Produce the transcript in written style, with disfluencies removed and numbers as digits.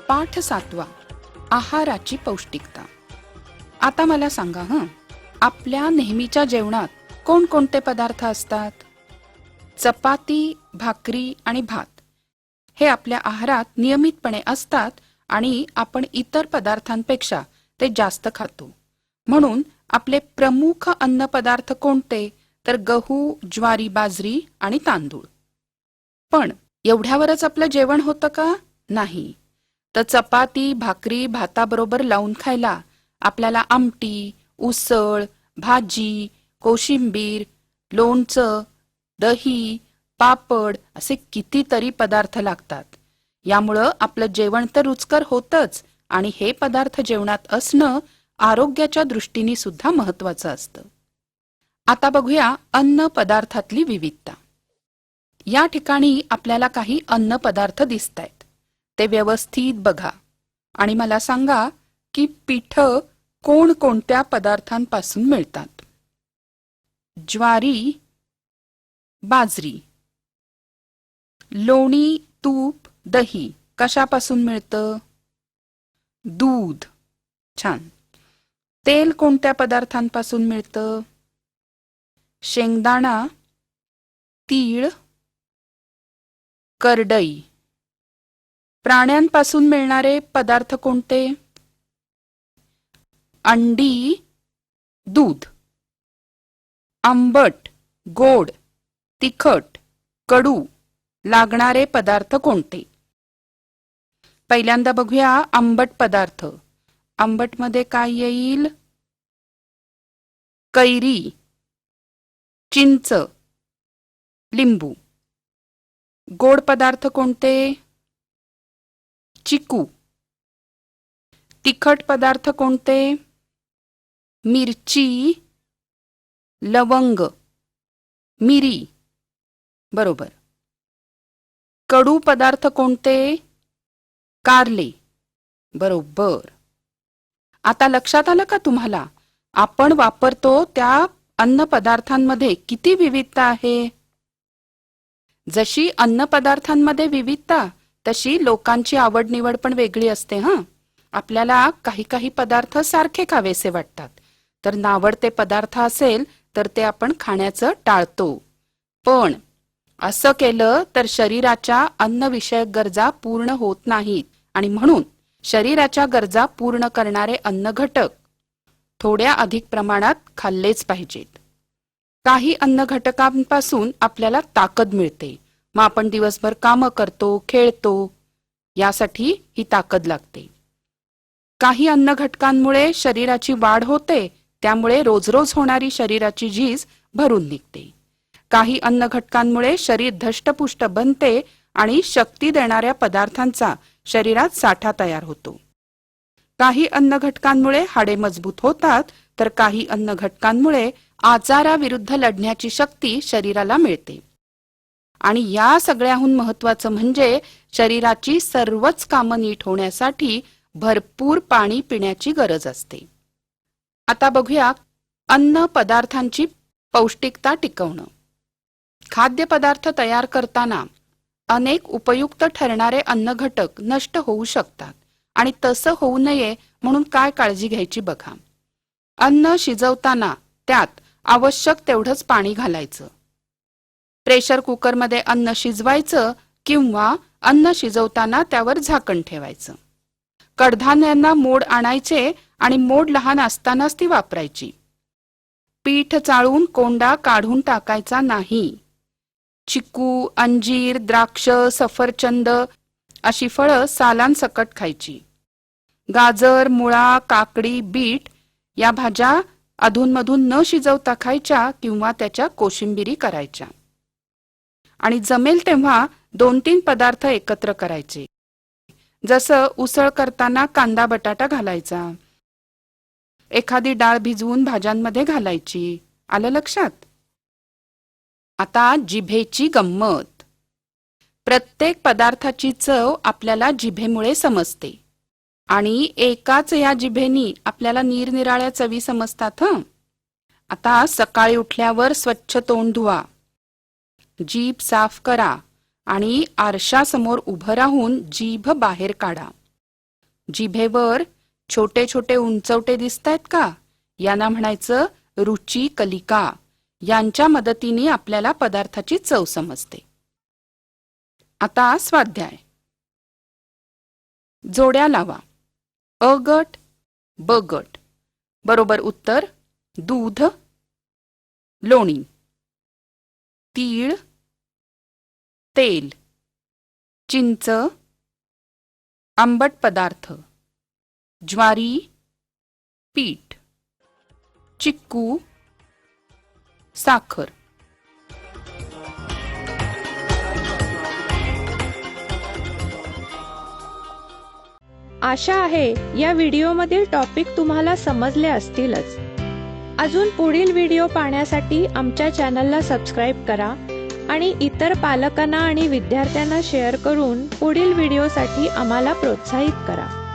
पाठ 7वा, आहाराची पौष्टिकता. आता मला सांगा आपल्या नेहमीच्या जेवणात कोणकोणते पदार्थ असतात? चपाती, भाकरी आणि भात हे आपल्या आहारात नियमितपणे असतात आणि आपण इतर पदार्थांपेक्षा ते जास्त खातो. म्हणून आपले प्रमुख अन्न पदार्थ कोणते? तर गहू, ज्वारी, बाजरी आणि तांदूळ. पण एवढ्यावरच आपलं जेवण होतं का? नाही. तर चपाती, भाकरी, भाताबरोबर लावून खायला आपल्याला आमटी, उसळ, भाजी, कोशिंबीर, लोणचं, दही, पापड असे कितीतरी पदार्थ लागतात. यामुळं आपलं जेवण तर रुचकर होतंच आणि हे पदार्थ जेवणात असणं आरोग्याच्या दृष्टीने सुद्धा महत्वाचं असतं. आता बघूया अन्न पदार्थातली विविधता. या ठिकाणी आपल्याला काही अन्न पदार्थ दिसतायत. ते व्यवस्थित बघा आणि मला सांगा की पिठं कोणकोणत्या पदार्थांपासून मिळतात? ज्वारी, बाजरी. लोणी, तूप, दही कशापासून मिळतं? दूध. छान. तेल कोणत्या पदार्थांपासून मिळतं? शेंगदाणा, तीळ, करडई. प्राण्यांपासून मिळणारे पदार्थ कोणते? अंडी, दूध. आंबट, गोड, तिखट, कडू लागणारे पदार्थ कोणते? पहिल्यांदा बघूया आंबट पदार्थ. आंबटमध्ये काय येईल? कैरी, चिंच, लिंबू. गोड पदार्थ कोणते? चिकू. तिखट पदार्थ कोणते? मिरची, लवंग, मिरी. बरोबर. कडू पदार्थ कोणते? कारले. बरोबर. आता लक्षात आलं का तुम्हाला? आपण वापरतो त्या अन्न पदार्थांमध्ये किती विविधता आहे. जशी अन्न पदार्थांमध्ये विविधता तशी लोकांची आवड निवड पण वेगळी असते. आपल्याला काही काही पदार्थ सारखे खावेसे वाटतात, तर नावडते पदार्थ असेल तर ते आपण खाण्याचं टाळतो. पण असं केलं तर शरीराच्या अन्नविषयक गरजा पूर्ण होत नाहीत आणि म्हणून शरीराच्या गरजा पूर्ण करणारे अन्न घटक थोड्या अधिक प्रमाणात खाल्लेच पाहिजेत. काही अन्न घटकांपासून आपल्याला ताकद मिळते. मग आपण दिवसभर कामं करतो, खेळतो, यासाठी ही ताकद लागते. काही अन्न घटकांमुळे शरीराची वाढ होते, त्यामुळे रोज रोज होणारी शरीराची झीज भरून निघते. काही अन्न घटकांमुळे शरीर धष्टपुष्ट बनते आणि शक्ती देणाऱ्या पदार्थांचा शरीरात साठा तयार होतो. काही अन्न घटकांमुळे हाडे मजबूत होतात, तर काही अन्न घटकांमुळे आजाराविरुद्ध लढण्याची शक्ती शरीराला मिळते. आणि या सगळ्याहून महत्वाचं म्हणजे शरीराची सर्वच कामं नीट होण्यासाठी भरपूर पाणी पिण्याची गरज असते. आता बघूया अन्न पदार्थांची पौष्टिकता टिकवणं. खाद्यपदार्थ तयार करताना अनेक उपयुक्त ठरणारे अन्न घटक नष्ट होऊ शकतात आणि तसं होऊ नये म्हणून काय काळजी घ्यायची बघा. अन्न शिजवताना त्यात आवश्यक तेवढंच पाणी घालायचं. प्रेशर कुकरमध्ये अन्न शिजवायचं किंवा अन्न शिजवताना त्यावर झाकण ठेवायचं. कडधान्यांना मोड आणायचे आणि मोड लहान असतानाच ती वापरायची. पीठ चाळून कोंडा काढून टाकायचा नाही. चिकू, अंजीर, द्राक्ष, सफरचंद अशी फळं सालांसकट खायची. गाजर, मुळा, काकडी, बीट या भाज्या अधूनमधून न शिजवता खायच्या किंवा त्याच्या कोशिंबिरी करायच्या. आणि जमेल तेव्हा 2-3 पदार्थ एकत्र करायचे. जसं उसळ करताना कांदा बटाटा घालायचा. एखादी डाळ भिजवून भाज्यांमध्ये घालायची. आलं लक्षात? आता जिभेची गंमत. प्रत्येक पदार्थाची चव आपल्याला जिभेमुळे समजते आणि एकाच या जिभेनी आपल्याला निरनिराळ्या चवी समजतात. आता सकाळी उठल्यावर स्वच्छ तोंड धुवा, जीभ साफ करा आणि आरशासमोर उभं राहून जीभ बाहेर काढा. जिभेवर छोटे छोटे उंचवटे दिसतायत का? यांना म्हणायचं रुची कलिका. यांच्या मदतीने आपल्याला पदार्थाची चव समजते. आता स्वाध्याय. जोड्या लावा. अ गट ब गट. बरोबर उत्तर दूध, लोणी, तीळ, तेल, चिंच, आंबट पदार्थ, ज्वारी, पीठ, चिक्कू, साखर. आशा आहे या व्हिडिओमधील टॉपिक तुम्हाला समजले असतीलच. अजून पुढील व्हिडिओ पाहण्यासाठी आमच्या चॅनलला सबस्क्राईब करा आणि इतर पालकांना आणि विद्यार्थ्यांना शेअर करून पुढील व्हिडिओसाठी आम्हाला प्रोत्साहित करा.